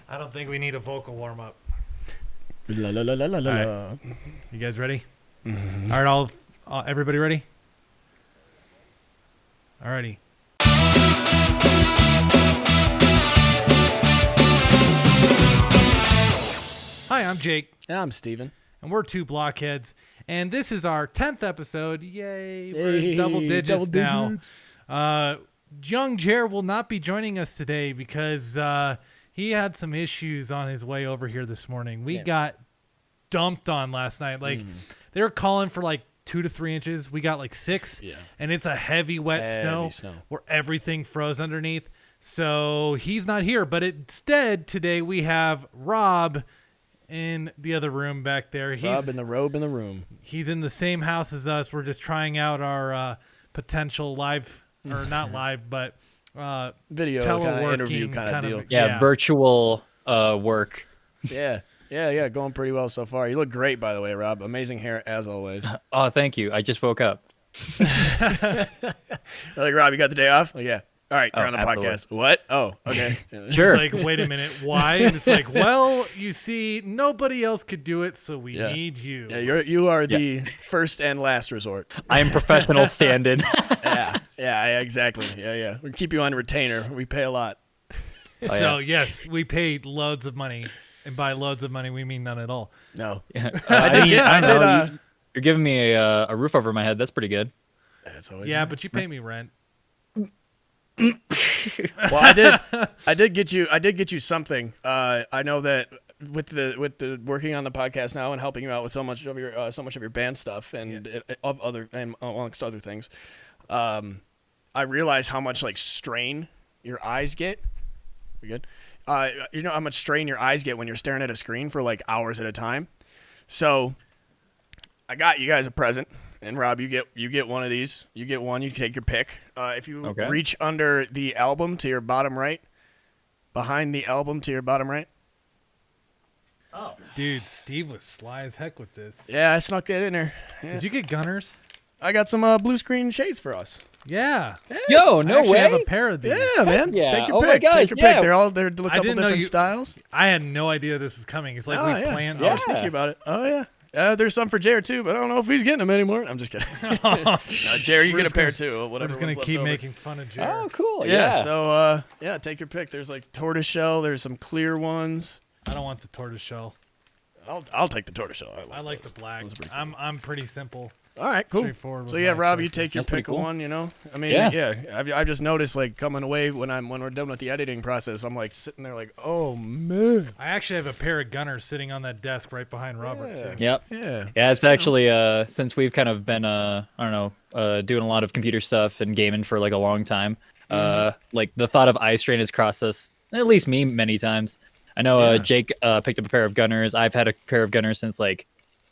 I don't think we need a vocal warm up. La la la la la la. Right. You guys ready? Mm-hmm. All right, everybody ready? Alrighty. Hi, I'm Jake. Yeah, I'm Steven. And we're two blockheads. And this is our 10th episode. Yay, we're in double digits now. Young Jer will not be joining us today because he had some issues on his way over here this morning. We got dumped on last night. They were calling for 2 to 3 inches. We got 6, and it's a heavy, wet snow where everything froze underneath. So he's not here. But instead, today we have Rob in the other room back there. Rob in the robe in the room. He's in the same house as us. We're just trying out our potential live, or not live, but video teleworking interview kind of deal. Yeah, virtual work. Yeah, going pretty well so far. You look great, by the way, Rob. Amazing hair as always. Oh, thank you. I just woke up. Rob, you got the day off? Yeah. All right, you're on the absolutely. podcast. What? Oh, okay. Sure. Wait a minute. Why? And it's well, you see, nobody else could do it, so we need you. Yeah, you are the first and last resort. I am professional stand-in. Yeah, exactly. Yeah. We keep you on retainer. We pay a lot. So, yes, we paid loads of money. And by loads of money, we mean none at all. No. You're giving me a roof over my head. That's pretty good. That's always but you pay me rent. Well, I did get you something. I know that with the working on the podcast now and helping you out with so much of your band stuff and amongst other things, I realize how much strain your eyes get. We good? You know how much strain your eyes get when you're staring at a screen for hours at a time. So I got you guys a present. And Rob, you get one of these. You get one. You can take your pick. If you reach under the album to your bottom right, behind the album to your bottom right. Oh, dude, Steve was sly as heck with this. Yeah, I snuck that in there. Yeah. Did you get gunners? I got some blue screen shades for us. Yeah. Yo, no way. I have a pair of these. Yeah, man. Yeah. Take your Oh pick. my gosh, Take your pick. They're a couple different styles. I had no idea this was coming. It's we planned. I was thinking about it. Oh yeah. There's some for Jared too, but I don't know if he's getting them anymore. I'm just kidding. Jared, you get a pair too. We're just gonna keep making fun of Jared. Oh, cool. Yeah. So take your pick. There's tortoiseshell. There's some clear ones. I don't want the tortoiseshell. I'll take the tortial. I like the black. I'm pretty simple. All right, cool. Straightforward. So Rob, you take your pick of one. I mean, I've just noticed coming away when we're done with the editing process, I'm sitting there oh man. I actually have a pair of gunners sitting on that desk right behind Robert too. Yep. Yeah. Yeah, it's actually since we've kind of been doing a lot of computer stuff and gaming for a long time. The thought of eye strain has crossed us, at least me, many times. I know Jake picked up a pair of gunners. I've had a pair of gunners since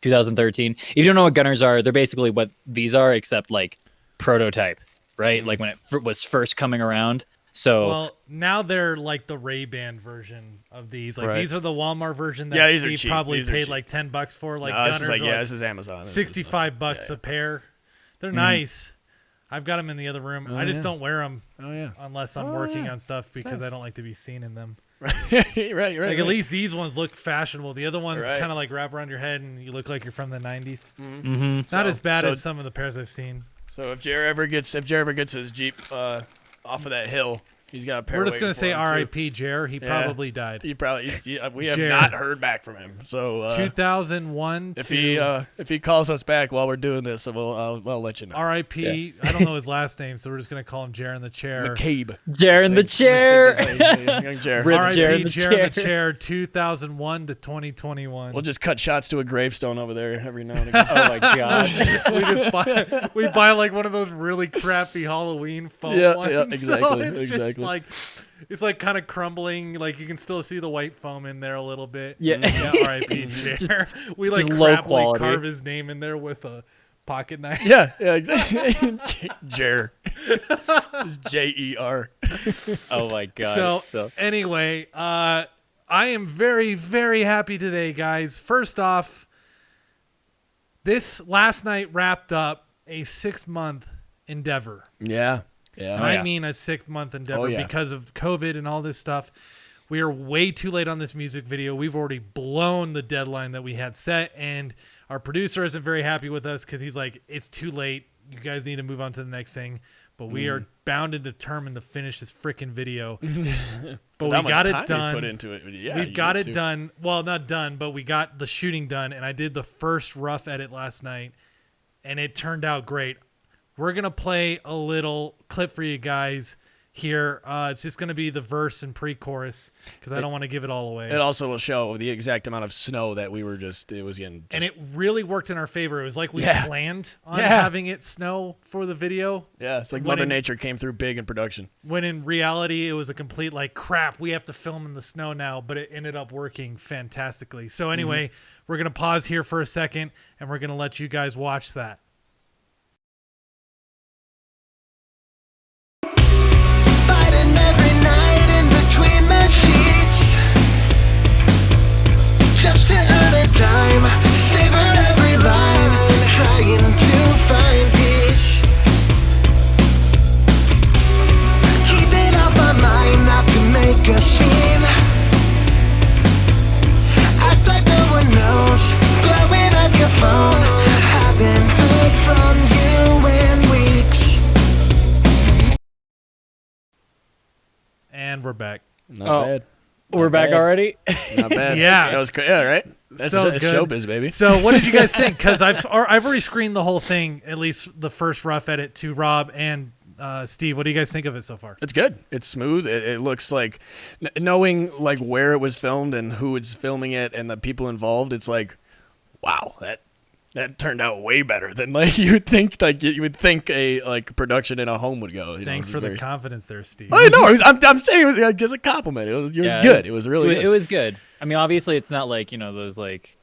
2013. If you don't know what gunners are, they're basically what these are, except prototype, right? When it was first coming around. So now they're the Ray-Ban version of these. These are the Walmart version that these Steve are cheap. probably These are paid cheap. $10 for. Gunners this is Amazon. $65 a pair. They're nice. I've got them in the other room. I just don't wear them unless I'm working on stuff because I don't like to be seen in them. right. At least these ones look fashionable. The other ones kind of wrap around your head and you look like you're from the 90s. Mm-hmm. Not as bad as some of the pairs I've seen. So if Jer ever gets his Jeep off of that hill, he's got a pair. We're just gonna say R.I.P. Jer. He probably died. We have not heard back from him. So 2001. If he calls us back while we're doing this, I'll let you know. R.I.P. I don't know his last name, so we're just gonna call him Jer in the chair. McCabe. Jer in the chair. Young Jer. R.I.P. Jer in the Jer in the chair. 2001 to 2021. We'll just cut shots to a gravestone over there every now and again. Oh my god. we buy one of those really crappy Halloween foam ones. Yeah, exactly. So it's it's kind of crumbling. You can still see the white foam in there a little bit. Yeah. R.I.P. Jer. We low quality. carve his name in there with a pocket knife. Yeah, exactly. Jer. It's Jer. Oh my god. So anyway, I am very, very happy today, guys. First off, this last night wrapped up a 6-month endeavor. Yeah. And I mean a 6-month endeavor because of COVID and all this stuff. We are way too late on this music video. We've already blown the deadline that we had set, and our producer isn't very happy with us because he's like, it's too late. You guys need to move on to the next thing. But we are bound and determined to finish this freaking video. But we got it done. Put into it. Yeah, We've got it done. Well, not done, but we got the shooting done, and I did the first rough edit last night, and it turned out great. We're going to play a little clip for you guys here. It's just going to be the verse and pre-chorus because I don't want to give it all away. It also will show the exact amount of snow that it was getting. And it really worked in our favor. It was like we planned on having it snow for the video. Yeah, it's like Mother Nature came through big in production. When in reality, it was a complete like, crap, we have to film in the snow now, but it ended up working fantastically. So anyway, we're going to pause here for a second, and we're going to let you guys watch that. Just to earn a dime, savor every line, trying to find peace. Keep it off my mind, not to make a scene. Act like no one knows, blowing up your phone. Haven't heard from you in weeks. And we're back. Not bad. We're back already? Not bad. Yeah. That was good. Yeah, right? That's so it's good. showbiz, baby. So what did you guys think? Because I've already screened the whole thing, at least the first rough edit, to Rob and Steve. What do you guys think of it so far? It's good. It's smooth. It looks like, knowing like where it was filmed and who is filming it and the people involved, it's like, wow, that turned out way better than like you would think. Like you would think a like production in a home would go. Thanks for the confidence there, Steve. I know. I'm saying it was like, as a compliment. It was good. It was really good. It was good. I mean, obviously, it's not like those like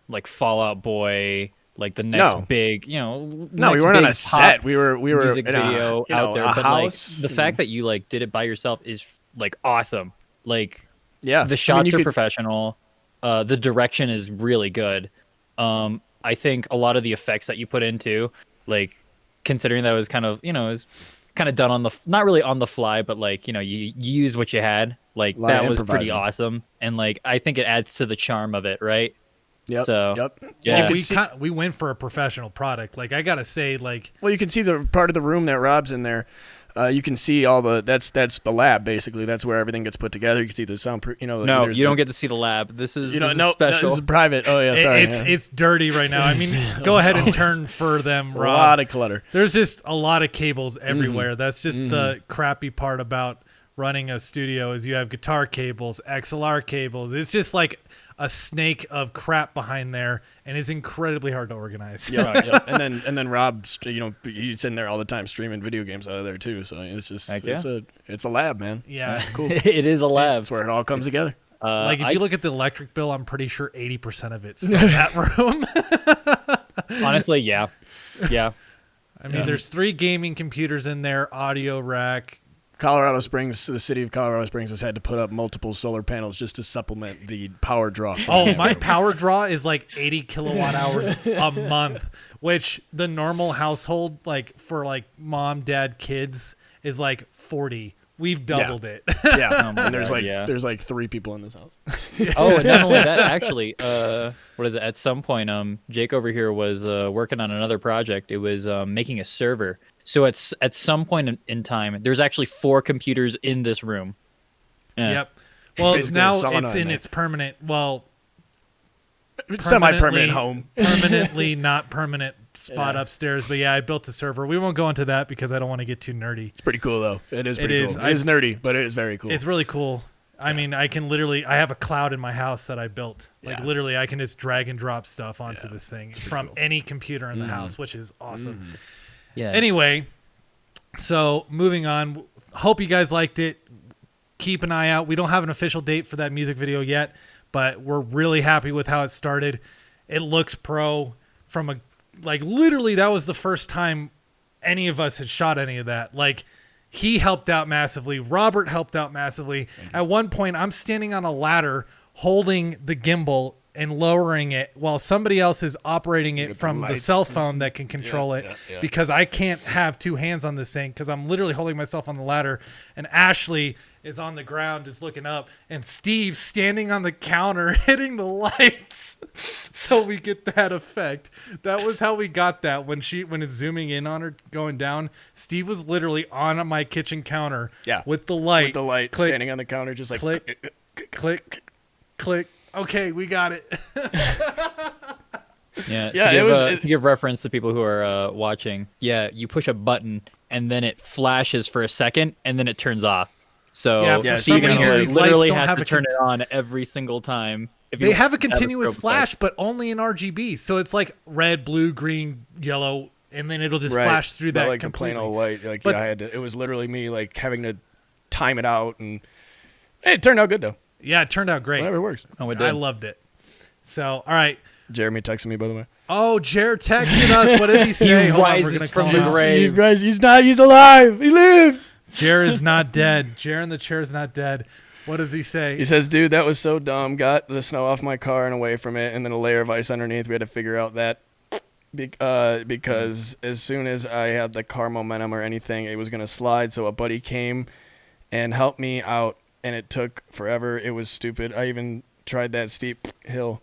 like Fallout Boy, like the next big No, we weren't on a set. We were music in video out there. a But house. like the fact that you like did it by yourself is like awesome. Like the shots I mean, are professional. The direction is really good. I think a lot of the effects that you put into, like, considering that it was kind of, it was kind of done on the, not really on the fly, but like, you use what you had. Like, that was pretty awesome. And like, I think it adds to the charm of it, right? Yep. So, yeah, we went for a professional product. Like, I gotta say, like, well, you can see the part of the room that Rob's in there. You can see all the that's the lab basically. That's where everything gets put together. You can see the sound. No, you don't get to see the lab. This is special. No, this is private. Oh yeah, sorry. It's dirty right now. I mean, go ahead and turn for them, Rob. A lot of clutter. There's just a lot of cables everywhere. That's just the crappy part about running a studio is you have guitar cables, XLR cables. It's just like a snake of crap behind there, and it's incredibly hard to organize. Yeah. And then Rob, he's in there all the time streaming video games out of there too. So it's just it's a lab, man. Yeah, it's cool. It is a lab. That's where it all comes together. Like if you look at the electric bill, I'm pretty sure 80% of it's from that room. Honestly, yeah. I mean, there's 3 gaming computers in there, audio rack. The city of Colorado Springs has had to put up multiple solar panels just to supplement the power draw. My power draw is like 80 kilowatt hours a month, which the normal household, like for like mom, dad, kids, is like 40. We've doubled it. Yeah, and there's like 3 people in this house. Oh, and not only that, actually, what is it? At some point, Jake over here was working on another project. It was making a server. So at some point in time, there's actually 4 computers in this room. Yeah. Yep. Well, now it's in its permanent, semi-permanent home. Permanently not permanent spot upstairs. But yeah, I built a server. We won't go into that because I don't want to get too nerdy. It's pretty cool, though. It is pretty cool. It is nerdy, but it is very cool. It's really cool. I mean, I have a cloud in my house that I built. Like literally, I can just drag and drop stuff onto this thing from any computer in the house, which is awesome. Yeah. Anyway, so moving on. Hope you guys liked it. Keep an eye out. We don't have an official date for that music video yet, but we're really happy with how it started. It looks pro from literally that was the first time any of us had shot any of that. Like, he helped out massively. Robert helped out massively. At one point, I'm standing on a ladder holding the gimbal and lowering it while somebody else is operating it from the cell phone that can control it because I can't have 2 hands on this thing because I'm literally holding myself on the ladder. And Ashley is on the ground just looking up, and Steve's standing on the counter hitting the lights so we get that effect. That was how we got that. When it's zooming in on her going down, Steve was literally on my kitchen counter with the light. With the light, click, standing on the counter just like... Click, click, click. Okay, we got it. To give reference to people who are watching, you push a button, and then it flashes for a second, and then it turns off. So Steve literally has to turn it on every single time. They have a continuous flash, but only in RGB. So it's like red, blue, green, yellow, and then it'll just flash through that like completely. A plain old white. Like I had to. It was literally me like having to time it out, and it turned out good though. Yeah, it turned out great. Whatever works. Oh, it did. I loved it. So, all right. Jeremy texted me, by the way. Oh, Jared texted us. What did he say? He rises from the grave. He's not. He's alive. He lives. Jared is not dead. Jared in the chair is not dead. What does he say? He says, dude, that was so dumb. Got the snow off my car and away from it, and then a layer of ice underneath. We had to figure out that because as soon as I had the car momentum or anything, it was going to slide. So a buddy came and helped me out, and it took forever. It was stupid. I even tried that steep hill.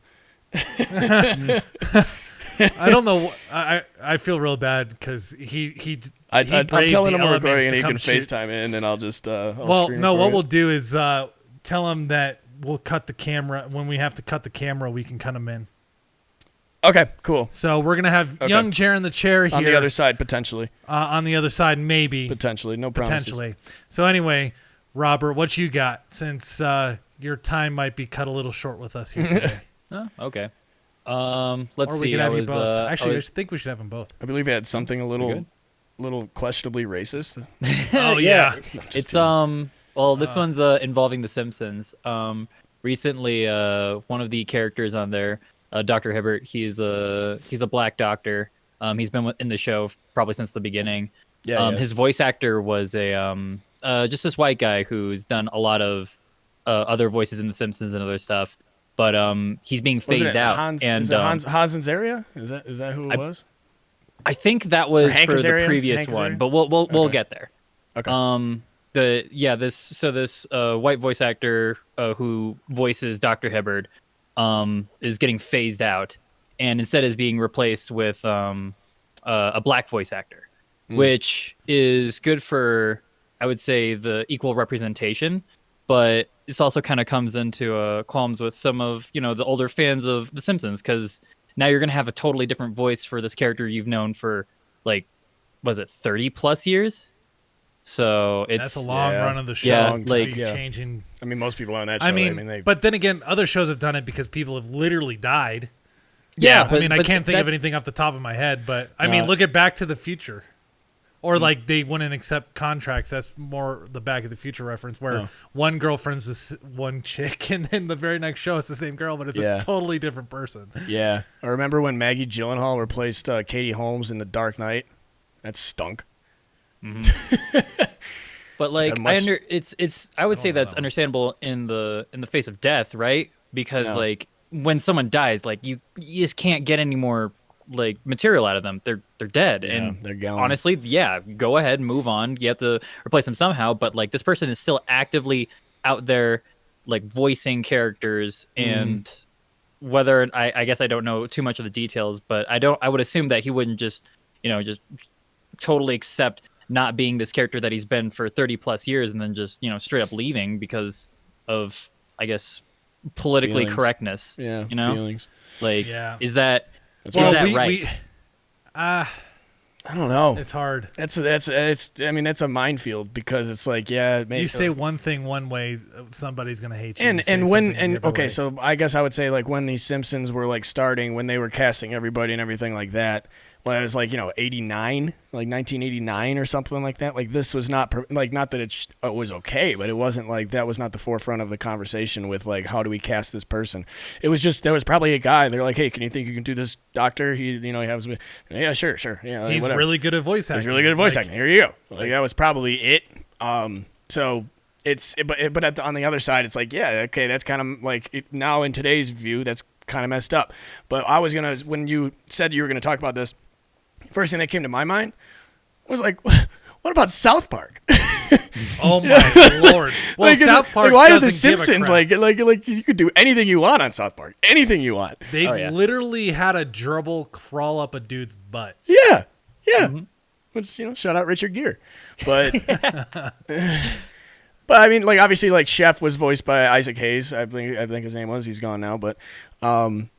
I don't know. I feel real bad because I'm telling him we're recording and he can FaceTime in, and I'll just what we'll do is tell him that we'll cut the camera. When we have to cut the camera, we can cut him in. Okay, cool. So we're gonna have young Jared in the chair here on the other side potentially. On the other side, maybe potentially, no promises. Potentially. So anyway, Robert, what you got? Since your time might be cut a little short with us here today. Oh, okay. Let's see. Actually, I think we should have them both. I believe he had something a little questionably racist. Oh yeah. It's well, this one's involving The Simpsons. Recently, one of the characters on there, Dr. Hibbert, he's a black doctor. He's been in the show probably since the beginning. His voice actor was just this white guy who's done a lot of other voices in The Simpsons and other stuff. But he's being phased out. Hans Azaria? Is that who it was? I think that was for the previous one, but we'll get there. Okay. This white voice actor who voices Dr. Hibbert is getting phased out, and instead is being replaced with a black voice actor, which is good for, I would say, the equal representation, but this also kind of comes into qualms with some of the older fans of The Simpsons, because now you're going to have a totally different voice for this character you've known for, like, was it 30 plus years? So that's a long run of the show. Changing. I mean, most people on that show. But then again, other shows have done it because people have literally died. Yeah, I can't think of anything off the top of my head, but I mean, look at Back to the Future. Or like they wouldn't accept contracts. That's more the Back of the Future reference, where one girlfriend's this one chick, and then the very next show it's the same girl, but it's a totally different person. Yeah, I remember when Maggie Gyllenhaal replaced Katie Holmes in The Dark Knight. That stunk. Mm-hmm. But like I would say that's understandable in the face of death, right? Because like when someone dies, like you just can't get any more like material out of them. They're dead, and they're gone. Honestly, go ahead, move on. You have to replace them somehow, but like this person is still actively out there like voicing characters, and whether I guess I don't know too much of the details, but I would assume that he wouldn't just totally accept not being this character that he's been for 30 plus years and then just straight up leaving because of, I guess, politically correctness. Feelings. Like is that right? I don't know. It's hard. That's a minefield, because it's like you say one thing one way, somebody's gonna hate you. So I guess I would say like when these Simpsons were like starting, when they were casting everybody and everything like that, when it was like 89, like 1989 or something like that. Like this was not not that it was okay, but it wasn't like that was not the forefront of the conversation with like how do we cast this person. It was just there was probably a guy. They're like, hey, can you think you can do this doctor? He he has sure yeah. He's whatever. really good at voice acting. He's really good at voice acting. Here you go. Like that was probably it. So it's but on the other side, it's like that's kind of like now in today's view, that's kind of messed up. But I was gonna when you said you were gonna talk about this. First thing that came to my mind was like, what about South Park? Oh my lord! Well, South Park why are doesn't the Simpsons give a crap. like you could do anything you want on South Park, anything you want. They've literally had a gerbil crawl up a dude's butt. Yeah. Which shout out Richard Gere, but but I mean, like obviously, like Chef was voiced by Isaac Hayes. I think his name was. He's gone now, but they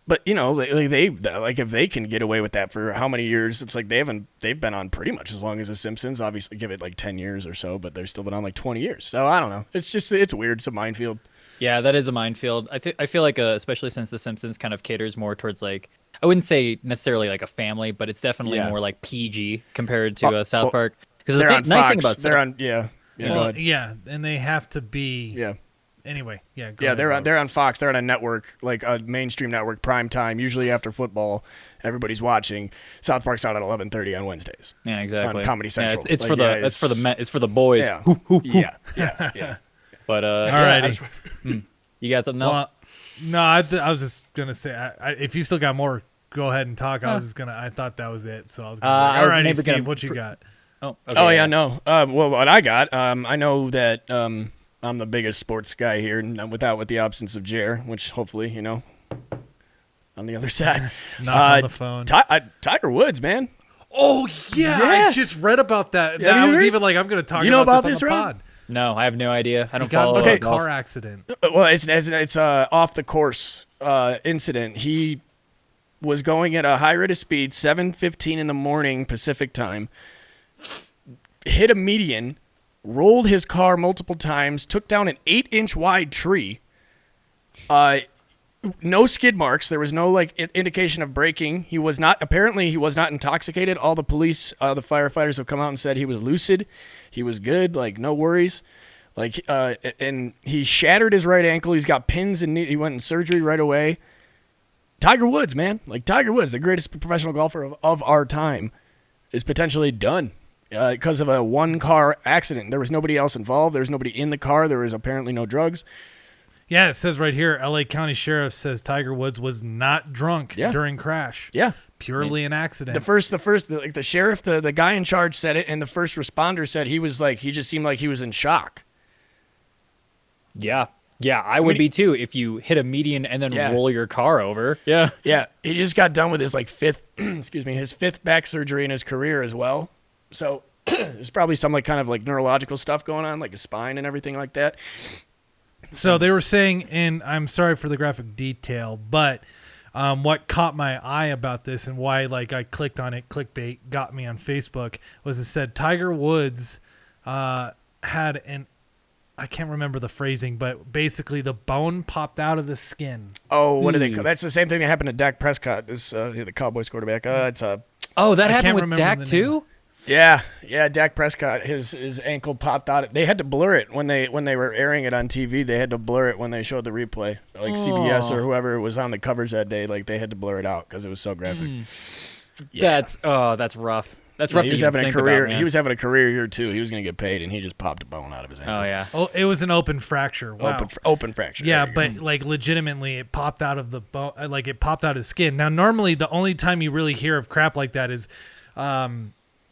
if they can get away with that for how many years? It's like they've been on pretty much as long as the Simpsons. Obviously, give it like 10 years or so, but they've still been on like 20 years. So I don't know. It's weird. It's a minefield. Yeah, that is a minefield. I feel like especially since the Simpsons kind of caters more towards like, I wouldn't say necessarily like a family, but it's definitely more like PG compared to South Park. Because the nice thing about and they have to be Anyway, they're on Fox. They're on a network, like a mainstream network, prime time. Usually after football, everybody's watching. South Park's out at 11:30 on Wednesdays. Yeah, exactly. On Comedy Central. It's for the boys. Yeah. Yeah. But alrighty. You got something else? Well, no, I was just gonna say, if you still got more, go ahead and talk. I thought that was it, so I was gonna. Alrighty, Steve, what you got? Oh, okay, oh yeah, no. Well, what I got, I know that I'm the biggest sports guy here, with the absence of Jer, which hopefully, on the other side. Not on the phone. Tiger Woods, man. Oh, yeah. I just read about that. Yeah, I was even like, I'm going to talk about this on the pod. No, I have no idea. I don't follow follow a car accident. Well, it's off the course incident. He was going at a high rate of speed, 7:15 in the morning Pacific time, hit a median, rolled his car multiple times, took down an 8-inch wide tree. No skid marks. There was no indication of braking. He was not intoxicated. All the police, the firefighters have come out and said he was lucid. He was good. No worries. And he shattered his right ankle. He's got pins and he went in surgery right away. Tiger Woods, man. Tiger Woods, the greatest professional golfer of our time, is potentially done. Because of a one-car accident. There was nobody else involved. There was nobody in the car. There was apparently no drugs. Yeah, it says right here, L.A. County Sheriff says Tiger Woods was not drunk during crash. Yeah. Purely an accident. The sheriff, the guy in charge said it, and the first responder said he just seemed like he was in shock. Yeah. Yeah, I would be too if you hit a median and then roll your car over. Yeah. Yeah. He just got done with his fifth back surgery in his career as well. So there's probably some kind of neurological stuff going on, like his spine and everything like that. So they were saying, and I'm sorry for the graphic detail, but what caught my eye about this and why I clicked on it, clickbait got me on Facebook, was it said Tiger Woods had I can't remember the phrasing, but basically the bone popped out of the skin. Oh, what do they call? That's the same thing that happened to Dak Prescott, the Cowboys quarterback. That happened with Dak too? Yeah, Dak Prescott, his ankle popped out. They had to blur it when they were airing it on TV. They had to blur it when they showed the replay, CBS or whoever was on the coverage that day. They had to blur it out because it was so graphic. Yeah. That's rough. That's rough. He was having a career. He was having a career here too. He was going to get paid, and he just popped a bone out of his ankle. Oh yeah. Oh, it was an open fracture. Wow. Open fracture. Yeah, but legitimately, it popped out of the bone. It popped out of his skin. Now, normally, the only time you really hear of crap like that is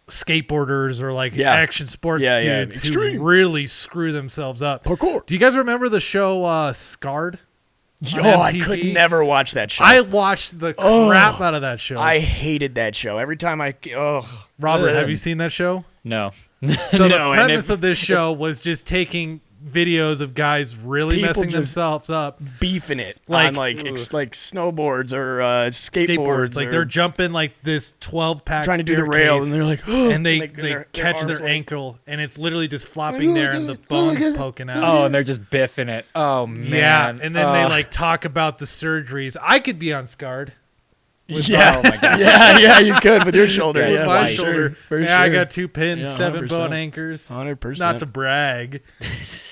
skateboarders or action sports dudes who really screw themselves up. Parkour. Do you guys remember the show Scarred? I could never watch that show. I watched the crap out of that show. I hated that show. Every time Robert, have you seen that show? No. So the premise of this show was just taking videos of guys really People messing just themselves up, beefing it on snowboards or skateboards. They're jumping this 12-pack trying to do the rail, and they're and they catch their ankle, and it's literally just flopping there, and the bone's poking out. Oh, and they're just biffing it. Oh man. Yeah, and then they talk about the surgeries. I could be on Scarred. Oh my God. yeah, you could with your shoulder. With my shoulder. For sure. I got 2 pins, 7 100%. bone anchors. 100%. Not to brag.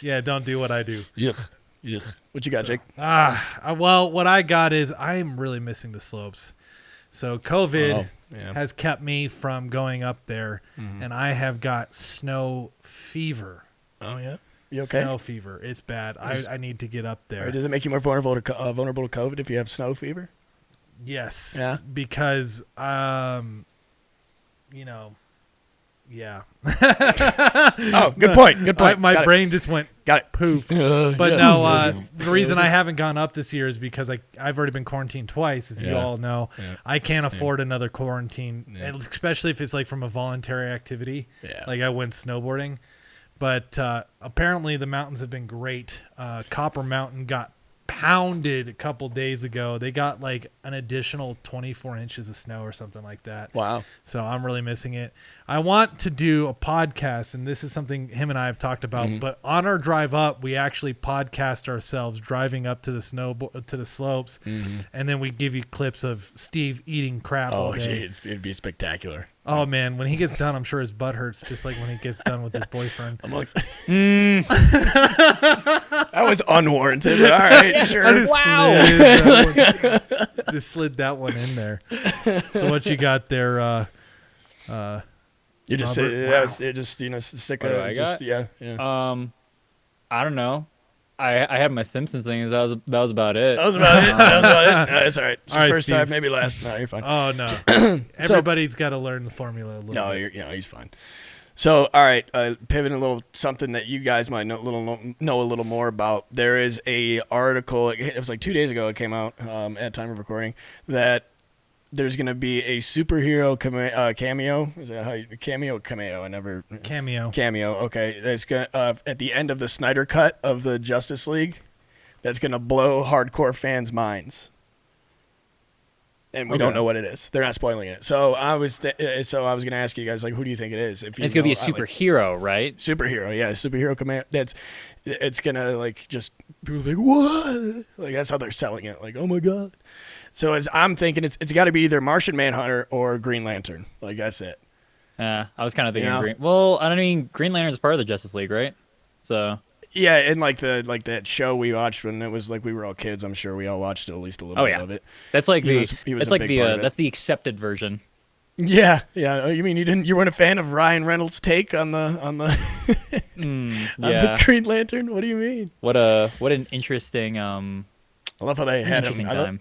Yeah, don't do what I do. Yuck. What you got, Jake? Well, what I got is I'm really missing the slopes. So COVID has kept me from going up there, and I have got snow fever. Oh, yeah? You okay? Snow fever. It's bad. I need to get up there. Or does it make you more vulnerable to COVID if you have snow fever? Yes. Yeah. Because, Yeah. Oh, good point. Good point. My brain just went Got it. poof. But no, the reason I haven't gone up this year is because I've already been quarantined twice, as you all know. Yeah. I can't afford another quarantine, Yeah. especially if it's like from a voluntary activity. Yeah. Like I went snowboarding. But apparently the mountains have been great. Copper Mountain got pounded a couple days ago. They got like an additional 24 inches of snow or something like that. Wow. So I'm really missing it. I want to do a podcast, and this is something him and I have talked about. But on our drive up, we actually podcast ourselves driving up to the slopes, and then we give you clips of Steve eating crap all Oh, day. gee, it'd be spectacular. Oh man, when he gets done, I'm sure his butt hurts just like when he gets done with his boyfriend. I'm like, that was unwarranted. But all right, sure. I just slid that one in there. So what you got there? You just Robert, say, wow. yeah, it just sick What of do I just got? yeah. I don't know. I had my Simpsons thing. That was about it. That was about it. That was about it. That's all right. It's All the right, first time, Steve. maybe last. No, you're fine. Oh no, everybody's got to learn the formula a little No, bit. he's fine. So, all right, pivoting a little something that you guys might know a little more about. There is a article. It was like 2 days ago. It came out at time of recording that there's going to be a superhero cameo. Is that how you cameo? I never Cameo. cameo. Okay, that's going at the end of the Snyder cut of the Justice League. That's going to blow hardcore fans' minds. And we don't know what it is. They're not spoiling it. So I was going to ask you guys, like, who do you think it is? If you It's gonna be a know, superhero, right? superhero, yeah, superhero command. It's gonna like just people be like what? Like that's how they're selling it. Like, oh my god. So as I'm thinking, it's got to be either Martian Manhunter or Green Lantern. Like that's it. I was kind of thinking Yeah. Green. Well, I mean, Green Lantern's part of the Justice League, right? So Yeah, and like that show we watched when it was like we were all kids. I'm sure we all watched at least a little bit of it. that's like He was that's a like big the part of it. that's the accepted version. Yeah. Oh, you mean you weren't a fan of Ryan Reynolds' take on the Yeah. the Green Lantern? What do you mean? What an interesting I love how they had interesting him. time.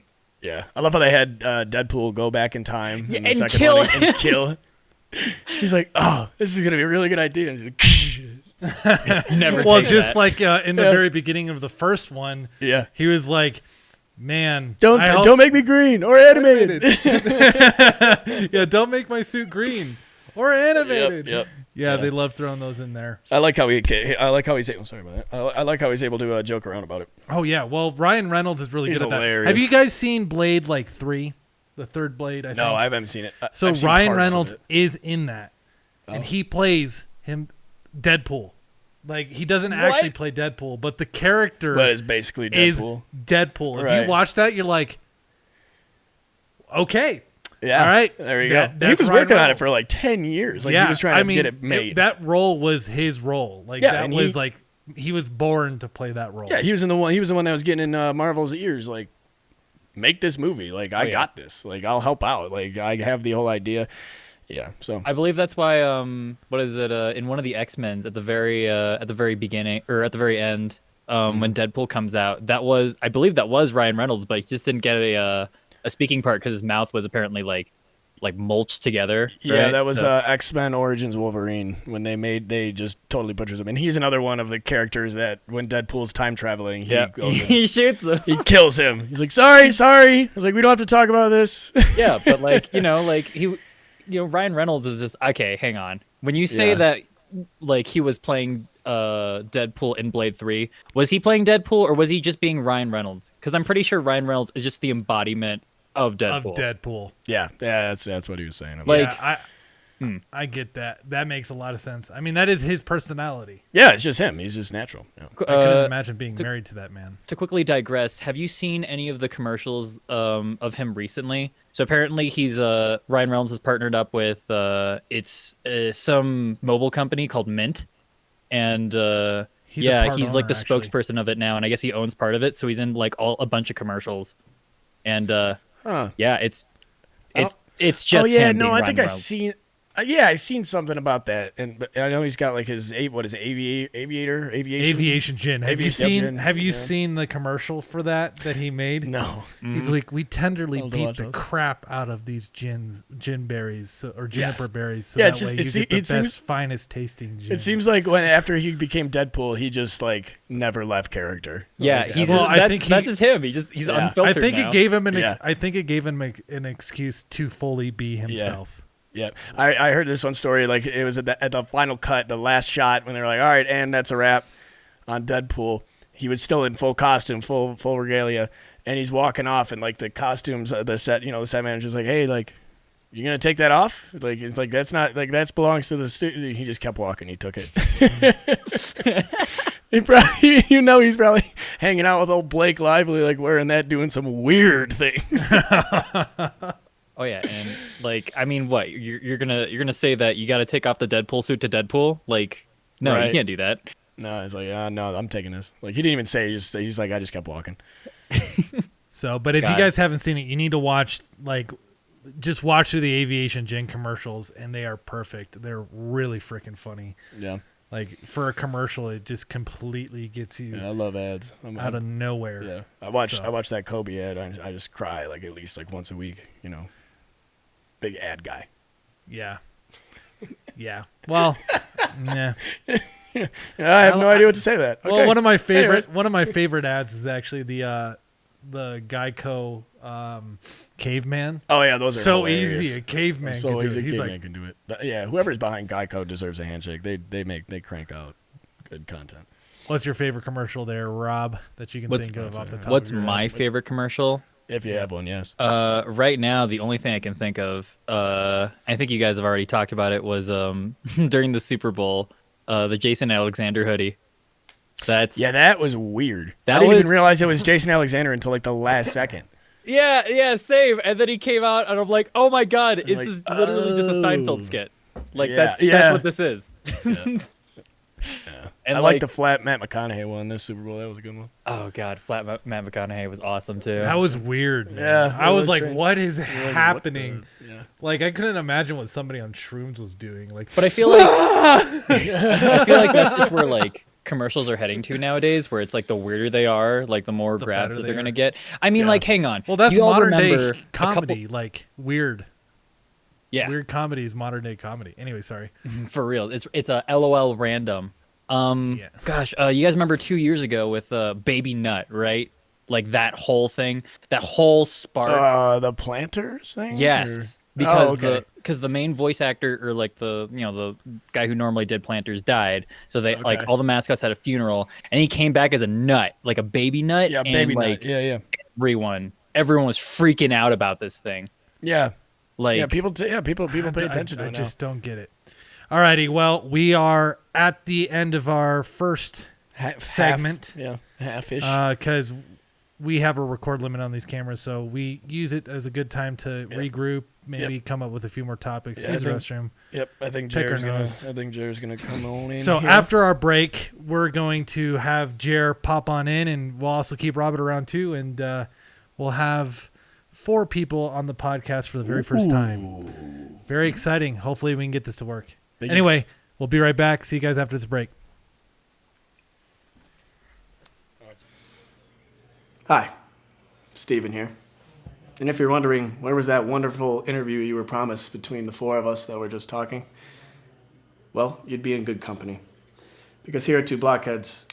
I love how they had Deadpool go back in time in the and second kill one and kill. He's like, oh, this is gonna be a really good idea. And he's like, Never. Well, take just that. like in the Yeah. very beginning of the first one, yeah, he was like, "Man, don't make me green or animated. yeah, don't make my suit green or animated." Yep. Yeah, they love throwing those in there. I like how he's. I'm sorry about that. I like how he's able to joke around about it. Oh yeah, well Ryan Reynolds is really He's good at that. hilarious. Have you guys seen Blade like 3? The third Blade, I think. No, I haven't seen it. So I've seen Ryan parts of Reynolds it. is in that, and Oh. he plays him Deadpool. Like he doesn't actually play Deadpool, but the character but it's basically is Deadpool. Deadpool. If Right. you watch that, you're like, okay, Yeah. all right, There you that- go. He that's was Ryan working on it Reynolds. for like 10 years. Like yeah, he was trying I to mean, get it made. that role was his role. Like Yeah, that and was he- like he was born to play that role. Yeah, he was the one that was getting in Marvel's ears. Like, make this movie. Like, I got this. Like, I'll help out. Like, I have the whole idea. Yeah. So I believe that's why what is it in one of the X-Men's at the very beginning or at the very end when Deadpool comes out, I believe that was Ryan Reynolds, but he just didn't get a speaking part because his mouth was apparently like mulched together. yeah, right? that was So- X-Men Origins Wolverine when they just totally butchers him. And he's another one of the characters that when Deadpool's time traveling, he goes and he shoots him. he kills him. He's like, sorry. I was like, we don't have to talk about this. Yeah, but like Ryan Reynolds is just okay. Hang on, when you say Yeah. that, like he was playing Deadpool in Blade 3, was he playing Deadpool or was he just being Ryan Reynolds? Because I'm pretty sure Ryan Reynolds is just the embodiment of Deadpool. Of Deadpool. yeah, that's what he was saying. Like- yeah, I get that. That makes a lot of sense. I mean, that is his personality. Yeah, it's just him. He's just natural. Yeah. I couldn't imagine being married to that man. To quickly digress, have you seen any of the commercials of him recently? So apparently he's Ryan Reynolds has partnered up with it's some mobile company called Mint, and He's a part he's like the owner, actually. spokesperson of it now, and I guess he owns part of it, so he's in like a bunch of commercials, and Huh. yeah, it's just oh yeah, him no, being I Ryan think Reynolds. Yeah, I seen something about that, but I know he's got like his aviation gin. Have you seen the commercial for that he made? No. He's like, we tenderly beat the crap out of these gin berries or juniper berries, so that way you get the best, finest tasting gin. It seems like after he became Deadpool, he just like never left character. Yeah, that's just him. He's unfiltered. I think now. it gave him an excuse to fully be himself. Yeah, I heard this one story. Like it was at the final cut, the last shot, when they were like, "All right, and that's a wrap on Deadpool." He was still in full costume, full regalia, and he's walking off, and like the costumes, the set manager's like, "Hey, like, you gonna take that off? Like, it's like that's not like that belongs to the studio." He just kept walking. He took it. He's probably hanging out with old Blake Lively, like wearing that, doing some weird things. Oh yeah, and like I mean, what you're gonna say that you got to take off the Deadpool suit to Deadpool? Like, no, right. You can't do that. No, it's like, no, I'm taking this. Like he didn't even say. He's like, I just kept walking. So, but if you guys haven't seen it, you need to watch just watch through the Aviation Gin commercials, and they are perfect. They're really freaking funny. Yeah. Like for a commercial, it just completely gets you. Yeah, I love ads. Out of nowhere. Yeah, I watch that Kobe ad. I just cry like at least like once a week. Big ad guy. Yeah. Yeah. Well, yeah. I have no idea what to say to that. Okay. Well, one of my favorite ads is actually the Geico caveman. Oh yeah, those are so hilarious. Easy. A caveman so can do easy. it. He's caveman like, can do it. Yeah, whoever's behind Geico deserves a handshake. They crank out good content. What's your favorite commercial there, Rob, that you can think of off the top? What's of your my head? favorite commercial? If you have one, yes. Right now, the only thing I can think of, I think you guys have already talked about it, was during the Super Bowl, the Jason Alexander hoodie. That was weird. I didn't even realize it was Jason Alexander until like the last second. Yeah, same. And then he came out, and I'm like, oh my god, this is literally just a Seinfeld skit. Like that's what this is. Yeah. And I like the flat Matt McConaughey one this Super Bowl. That was a good one. Oh god, flat Matt McConaughey was awesome too. That was weird. Man. Yeah, I was like, strange. what is happening? Yeah. Like I couldn't imagine what somebody on shrooms was doing. Like, but I feel like that's just where like commercials are heading to nowadays, where it's like the weirder they are, like the more grabs that they're gonna get. I mean, like, hang on. Well, that's modern day comedy, like weird. Yeah, weird comedy is modern day comedy. Anyway, sorry. For real, it's a LOL random. Gosh, you guys remember 2 years ago with Baby Nut, right? Like that whole thing, that whole spark. The planters thing. Yes, because the main voice actor, or like the guy who normally did planters, died. So they like all the mascots had a funeral, and he came back as a nut, like a baby nut. Yeah, and, baby like, nut. Yeah. Everyone was freaking out about this thing. Yeah. Like people pay attention to it. I just don't get it. Alrighty, well, we are at the end of our first segment. Half-ish. Because we have a record limit on these cameras, so we use it as a good time to regroup, maybe come up with a few more topics. Use the restroom. Yep, I think Jared's gonna come on in. So here. after our break, we're going to have Jer pop on in, and we'll also keep Robert around too, and we'll have 4 people on the podcast for the very first time. Very exciting. Hopefully we can get this to work. Anyway, we'll be right back. See you guys after this break. Hi, Steven here. And if you're wondering, where was that wonderful interview you were promised between the 4 of us that were just talking? Well, you'd be in good company. Because here at Two Blockheads,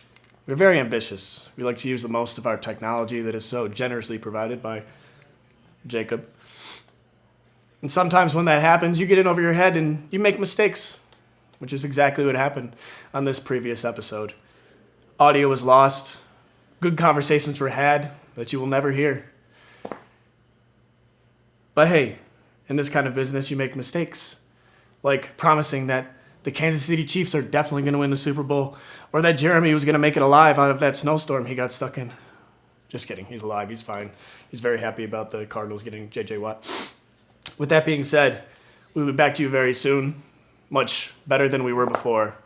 we're very ambitious. We like to use the most of our technology that is so generously provided by Jacob. And sometimes when that happens, you get in over your head and you make mistakes, which is exactly what happened on this previous episode. Audio was lost. Good conversations were had that you will never hear. But hey, in this kind of business, you make mistakes. Like promising that the Kansas City Chiefs are definitely going to win the Super Bowl, or that Jeremy was going to make it alive out of that snowstorm he got stuck in. Just kidding. He's alive. He's fine. He's very happy about the Cardinals getting J.J. Watt. With that being said, we'll be back to you very soon. Much better than we were before.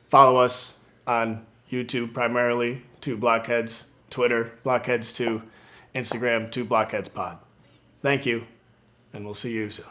Follow us on YouTube primarily, Two Blockheads, Twitter, Blockheads2, Instagram, Two Blockheads Pod. Thank you, and we'll see you soon.